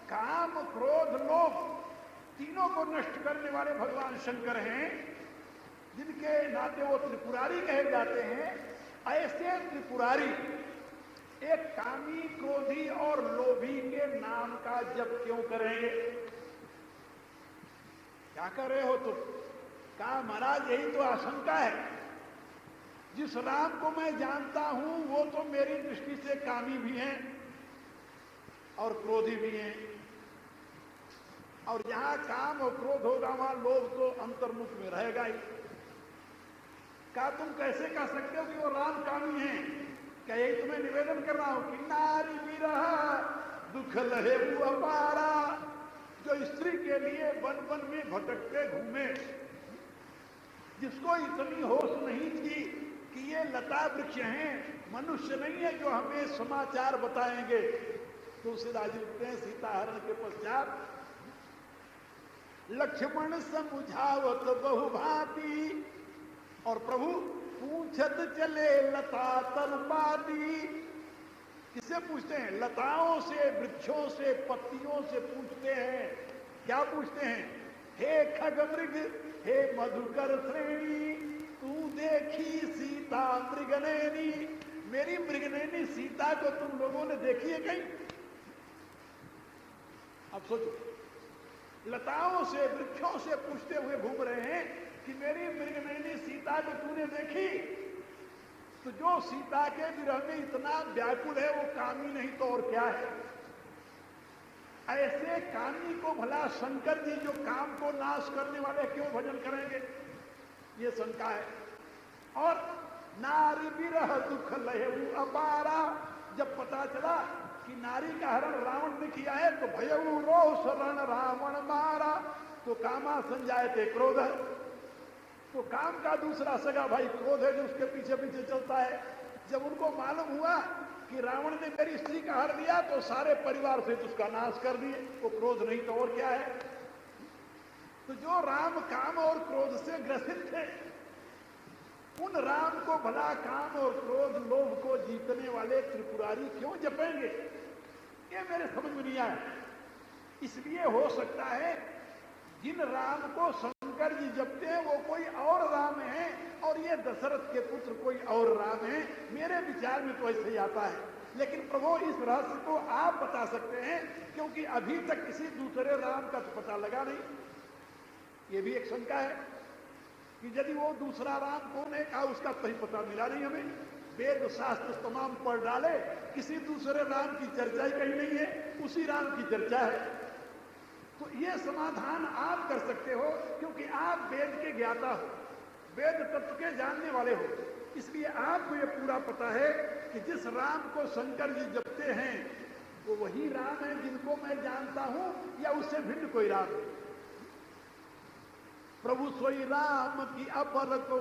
काम, क्रोध, लोभ तीनों को नष्ट करने वाले भगवान शंकर हैं, जिनके नाते वो त्रिपुरारी कहे जाते हैं, ऐसे त्रिपुरारी एक कामी, क्रोधी और लोभी के नाम का जप क्यों करेंगे? क्या कर रहे हो तुम? कहा महाराज यही तो आशंका है। जिस राम को मैं जानता हूं वो तो मेरी दृष्टि से कामी भी हैं और क्रोधी भी हैं। और जहां काम और क्रोध होगा वहां लोभ तो अंतर्मुख में रहेगा ही। क्या तुम कैसे कह सकते हो कि वो राम कामी हैं? क्या यही तुम्हें निवेदन कर रहा हूं कि नारी विरह दुख लहे वो अपारा। जो स्त्री के लिए वन वन में भटकते घूमे, जिसको इतनी होश नहीं थी कि ये लता वृक्ष हैं, मनुष्य नहीं है जो हमें समाचार बताएंगे। तुलसीदास जी लिखते हैं सीताहरण के पश्चात लक्ष्मण समुझावत बहुभांति और प्रभु पूछत चले लता तरुपाती। किसे पूछते हैं? लताओं से, वृक्षों से, पत्तियों से पूछते हैं। क्या पूछते हैं? हे खगमृग, हे मधुकर श्रेणी, तू देखी सीता मृगनैनी। मेरी मृगनैनी सीता को तुम लोगों ने देखी है कहीं? अब सोचो, लताओं से, वृक्षों से पूछते हुए घूम रहे हैं कि मेरी मृगनैनी सीता को तूने देखी? तो जो सीता के विरह में इतना व्याकुल है वो कामी नहीं तो और क्या है? ऐसे कामी को भला शंकर जी जो काम को नाश करने वाले क्यों भजन करेंगे? ये शंका है। और नारी विरह दुख लहेऊ अपारा, जब पता चला कि नारी का हरण रावण ने किया है तो भयऊ रोष रण रावण मारा, तो कामा संजायते क्रोध है। तो काम का दूसरा सगा भाई क्रोध है जो उसके पीछे पीछे चलता है। जब उनको मालूम हुआ कि रावण ने मेरी स्त्री का हर लिया तो सारे परिवार से उसका नाश कर दिए। तो क्रोध नहीं तो और क्या है? तो जो राम काम और क्रोध से ग्रसित थे, उन राम को भला काम और क्रोध, लोभ को जीतने वाले त्रिपुरारी क्यों जपेंगे? ये मेरे समझ में नहीं आया। इसलिए हो सकता है जिन राम को शंकर जी जपते हैं वो कोई और राम है और ये दशरथ के पुत्र कोई और राम है। मेरे विचार में तो ऐसे ही आता है। लेकिन प्रभु इस रहस्य को आप बता सकते हैं, क्योंकि अभी तक किसी दूसरे राम का तो पता लगा नहीं। ये भी एक शंका है कि यदि वो दूसरा राम कौन है, कहा उसका सही पता मिला नहीं हमें। वेद शास्त्र तमाम पढ़ डाले, किसी दूसरे राम की चर्चा ही कहीं नहीं है, उसी राम की चर्चा है। तो ये समाधान आप कर सकते हो क्योंकि आप वेद के ज्ञाता हो, वेद तत्व के जानने वाले हो। इसलिए आपको ये पूरा पता है कि जिस राम को शंकर जी जपते हैं वो वही राम है जिनको मैं जानता हूं, या उससे भिन्न कोई राम है? प्रभु सोई राम की अपर को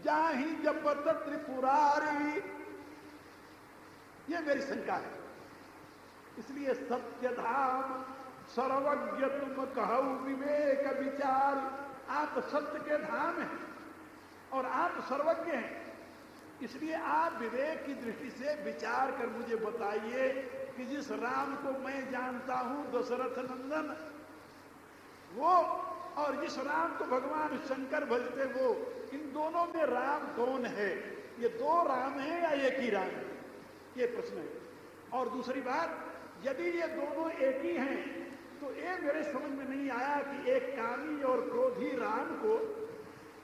जाहि जपत त्रिपुरारी, ये मेरी शंका है। इसलिए सत्य धाम सर्वज्ञ तुम कहु विवेक विचार। आप सत्य के धाम हैं और आप सर्वज्ञ हैं, इसलिए आप विवेक की दृष्टि से विचार कर मुझे बताइए कि जिस राम को मैं जानता हूं दशरथ नंदन वो, और जिस राम को भगवान शंकर भजते वो, इन दोनों में राम कौन है? ये दो राम है या एक ही राम है? ये प्रश्न है। और दूसरी बात, यदि ये दोनों एक ही हैं तो ये मेरे समझ में नहीं आया कि एक कामी और क्रोधी राम को,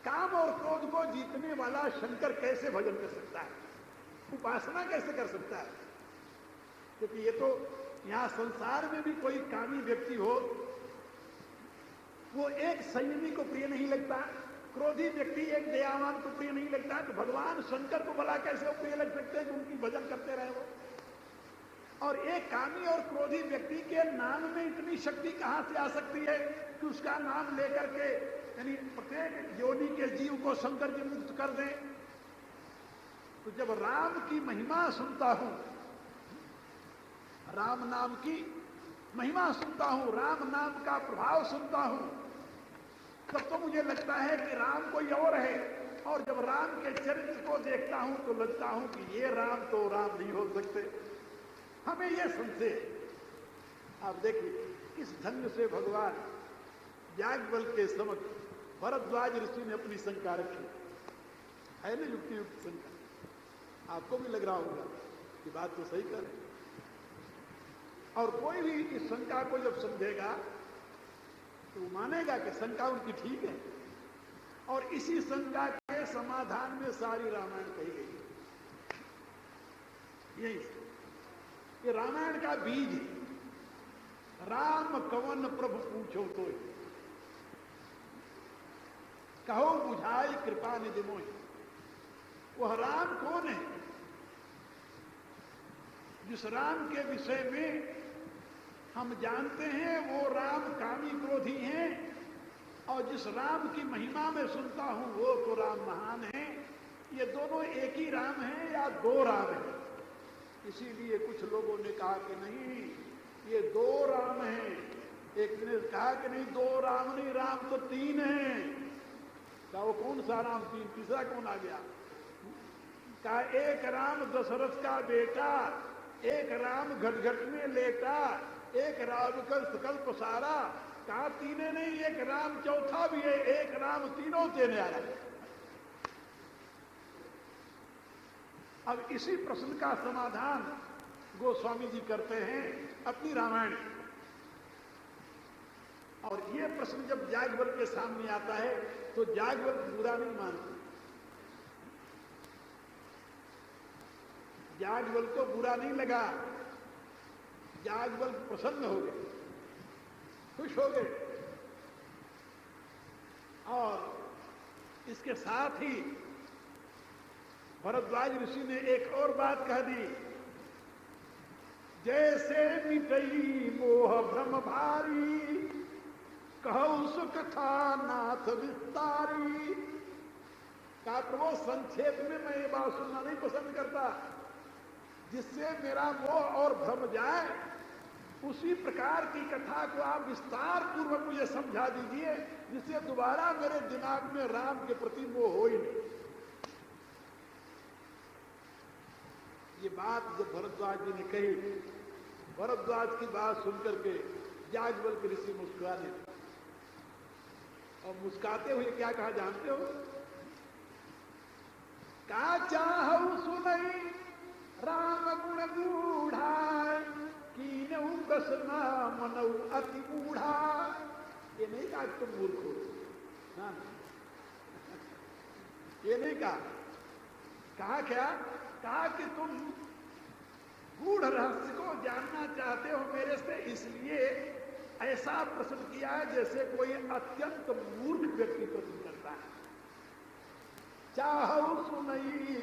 काम और क्रोध को जीतने वाला शंकर कैसे भजन कर सकता है, उपासना कैसे कर सकता है? क्योंकि ये तो यहां संसार में भी कोई कामी व्यक्ति हो, वो एक संयमी को प्रिय नहीं लगता, क्रोधी व्यक्ति एक दयावान को प्रिय नहीं लगता, तो भगवान शंकर को भला कैसे वो प्रिय लग सकते हैं कि उनकी भजन करते रहे वो? और एक कामी और क्रोधी व्यक्ति के नाम में इतनी शक्ति कहां से आ सकती है कि उसका नाम लेकर के यानी प्रत्येक योनि के जीव को शंकर जी मुक्त कर दें? तो जब राम की महिमा सुनता हूं, राम नाम की महिमा सुनता हूं, राम नाम का प्रभाव सुनता हूं, तब तो मुझे लगता है कि राम कोई और है। और जब राम के चरित्र को देखता हूं तो लगता हूं कि ये राम तो राम नहीं हो सकते। हमें यह संशय है। आप देखिए किस ढंग से भगवान याज्ञवल्क्य के समक्ष भरद्वाज ऋषि ने अपनी शंका रखी है ना, युक्ति युक्त शंका। आपको भी लग रहा होगा कि बात तो सही कर रहे, और कोई भी इस शंका को जब समझेगा तो वो मानेगा कि शंका उनकी ठीक है, और इसी शंका के समाधान में सारी रामायण कही गई है। यही ये रामायण का बीज है। राम कवन प्रभु पूछो तो कहो बुझाई कृपा निधि मोहि। वह राम कौन है? जिस राम के विषय में हम जानते हैं वो राम कामी क्रोधी हैं, और जिस राम की महिमा में सुनता हूं वो तो राम महान है। ये दोनों एक ही राम हैं या दो राम हैं? इसीलिए कुछ लोगों ने कहा कि नहीं, ये दो राम हैं। एक ने कहा कि नहीं, दो राम नहीं, राम तो तीन हैं। क्या वो कौन सा राम तीन? तीसरा कौन आ गया? कहा एक राम दशरथ का बेटा, एक राम घट में लेटा, एक राम कल्प सारा। कहा तीने नहीं, एक राम चौथा भी है, एक राम तीनों देने आया। अब इसी प्रश्न का समाधान गोस्वामी जी करते हैं अपनी रामायण। और ये प्रश्न जब याज्ञवल्क्य के सामने आता है तो याज्ञवल्क्य बुरा नहीं मानते। याज्ञवल्क्य को बुरा नहीं लगा, याज्ञवल्क्य प्रसन्न हो गए, खुश हो गए। और इसके साथ ही भरद्वाज ऋषि ने एक और बात कह दी, जैसे मिटई मोह भ्रम भारी, कहु सुख था नाथ विस्तारी। कहा प्रभु संक्षेप में मैं ये बात सुनना नहीं पसंद करता, जिससे मेरा मोह और भ्रम जाए उसी प्रकार की कथा को आप विस्तार पूर्वक मुझे समझा दीजिए, जिससे दोबारा मेरे दिमाग में राम के प्रति मोह हो ही नहीं। ये बात जब भरद्वाज जी ने कही, भरद्वाज की बात सुनकर के याज्ञवल्क्य ऋषि मुस्कुराने, और मुस्कुराते हुए क्या कहा जानते हो? का चाहु सुनई राम गुण बूढ़ा, कीनऊ कसना मनऊ अति बूढ़ा। ये नहीं कहा तुम मूर्ख हो, ना, ये नहीं कहा। कहा क्या? कहा कि तुम गूढ़ रहस्य को जानना चाहते हो मेरे से, इसलिए ऐसा प्रश्न किया है जैसे कोई अत्यंत मूर्ख व्यक्ति प्रश्न करता है। चाहु सुनई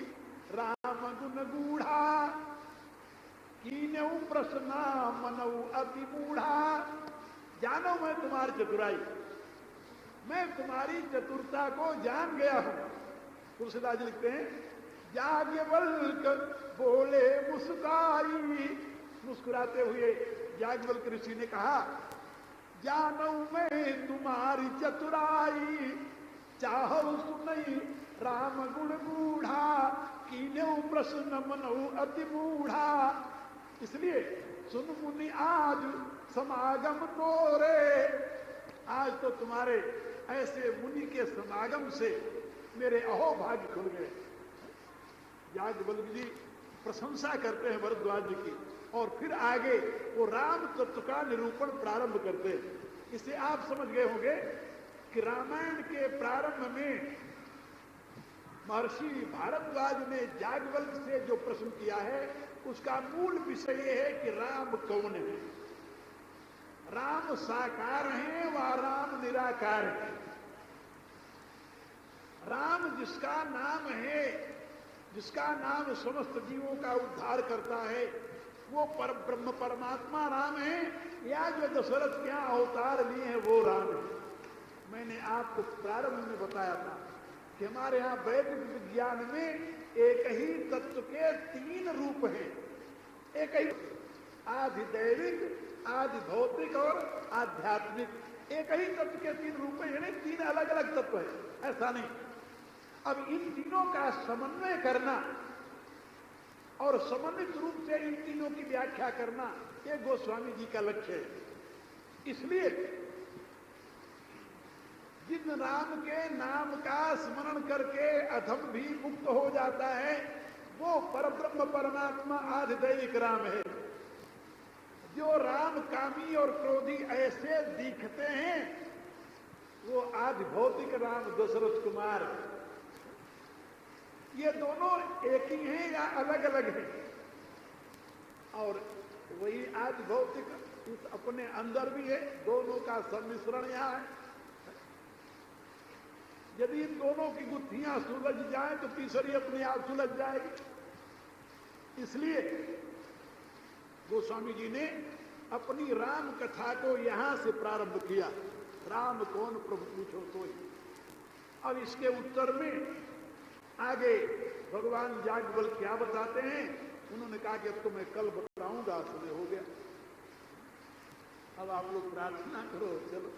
राम गुण गूढ़ा, कीनऊ प्रश्ना मनऊ अति बूढ़ा। जानो मैं तुम्हारी चतुराई, मैं तुम्हारी चतुरता को जान गया हूं। तुलसीदास जी लिखते हैं, याज्ञवल्क्य बोले मुस्काई। मुस्कुराते हुए याज्ञवल्क्य ऋषि ने कहा, जानू मैं तुम्हारी चतुराई, चाहो सुनई राम गुण बूढ़ा कीन्यौ प्रश्न मनऊ अति बूढ़ा। इसलिए सुन मुनि आज समागम तोरे, आज तो तुम्हारे ऐसे मुनि के समागम से मेरे अहोभाग्य खुल गए। याज्ञवल्क्य जी प्रशंसा करते हैं भरद्वाज जी की, और फिर आगे वो राम तत्व का निरूपण प्रारंभ करते हैं। इसे आप समझ गए होंगे कि रामायण के प्रारंभ में महर्षि भारद्वाज ने याज्ञवल्क्य से जो प्रश्न किया है उसका मूल विषय यह है कि राम कौन है। राम साकार है व राम निराकार है। राम जिसका नाम है, जिसका नाम समस्त जीवों का उद्धार करता है, वो ब्रह्म परमात्मा राम है, या जो दशरथ के यहाँ अवतार लिए हैं वो राम है। मैंने आपको प्रारंभ में बताया था कि हमारे यहाँ वैदिक विज्ञान में एक ही तत्व के 3 रूप हैं। एक ही आदि दैविक, आदि भौतिक और आध्यात्मिक। एक ही तत्व के 3 रूप हैं, यानी 3 अलग अलग तत्व है, ऐसा नहीं। अब इन तीनों का समन्वय करना और समन्वित रूप से इन तीनों की व्याख्या करना, ये गोस्वामी जी का लक्ष्य है। इसलिए जिन राम के नाम का स्मरण करके अधम भी मुक्त हो जाता है, वो परब्रह्म परमात्मा आधिदैविक राम है। जो राम कामी और क्रोधी ऐसे दिखते हैं, वो आदि भौतिक राम दशरथ कुमार है। ये दोनों एक ही हैं या अलग अलग हैं? और वही आदि भौतिक इस अपने अंदर भी है, दोनों का सम्मिश्रण यहां है। यदि इन दोनों की गुत्थियां सुलझ जाएं तो तीसरी अपने आप सुलझ जाएगी। इसलिए गोस्वामी जी ने अपनी राम कथा को यहां से प्रारंभ किया। राम कौन प्रभु पूछो तो। अब इसके उत्तर में आगे भगवान याज्ञवल्क्य क्या बताते हैं, उन्होंने कहा कि अब तो मैं कल बताऊंगा, सुबह हो गया। अब आप लोग प्रार्थना करो, चलो।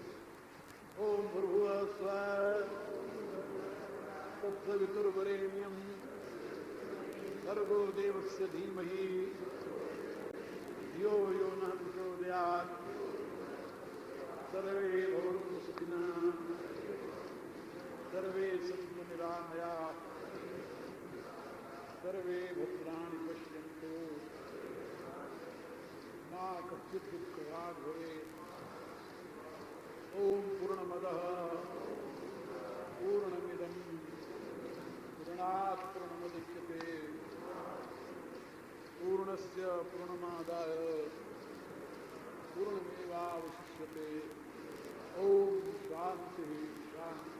ओम भूर्भुवः स्वः तत्सवितुर्वरेण्यं भर्गो देवस्य धीमहि धियो यो नः प्रचोदयात्। सर्वे भवन्तु सुखिनः, सर्वे सन्तु निरामयाः, सर्वे भद्राणि पश्यन्तु, मा कश्चित् दुःखभाग् भवेत्। ओम पूर्णमदः पूर्णमिदं पूर्णात् पूर्णमुदच्यते पूर्णस्य पूर्णमादाय पूर्णमेवावशिष्यते। ओम शांति शांति।